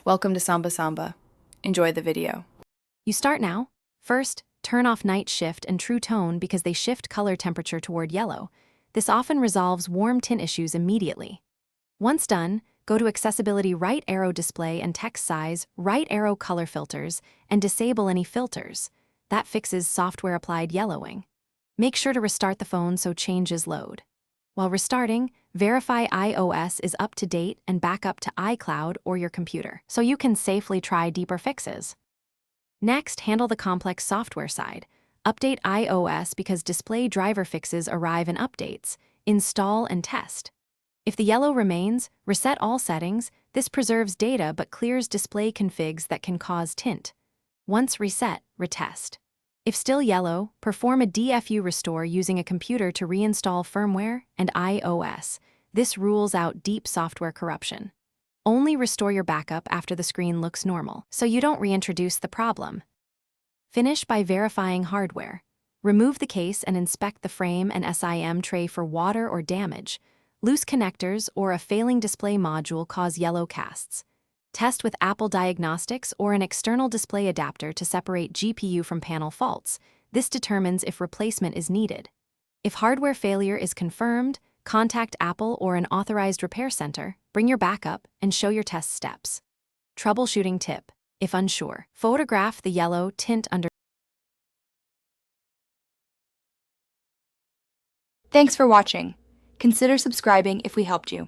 Welcome to Samba Samba. Enjoy the video. You start now. First, turn off night shift and true tone because they shift color temperature toward yellow. This often resolves warm tint issues immediately. Once done, go to Accessibility right arrow display and text size right arrow color filters and disable any filters. That fixes software-applied yellowing. Make sure to restart the phone so changes load. While restarting, verify iOS is up to date and back up to iCloud or your computer, so you can safely try deeper fixes. Next, handle the complex software side. Update iOS because display driver fixes arrive in updates. Install and test. If the yellow remains, reset all settings. This preserves data but clears display configs that can cause tint. Once reset, retest. If still yellow, perform a DFU restore using a computer to reinstall firmware and iOS. This rules out deep software corruption. Only restore your backup after the screen looks normal, so you don't reintroduce the problem. Finish by verifying hardware. Remove the case and inspect the frame and SIM tray for water or damage. Loose connectors or a failing display module cause yellow casts. Test with Apple Diagnostics or an external display adapter to separate GPU from panel faults. This determines if replacement is needed. If hardware failure is confirmed, contact Apple or an authorized repair center, bring your backup, and show your test steps. Troubleshooting tip. If unsure, photograph the yellow tint under. Thanks for watching. Consider subscribing if we helped you.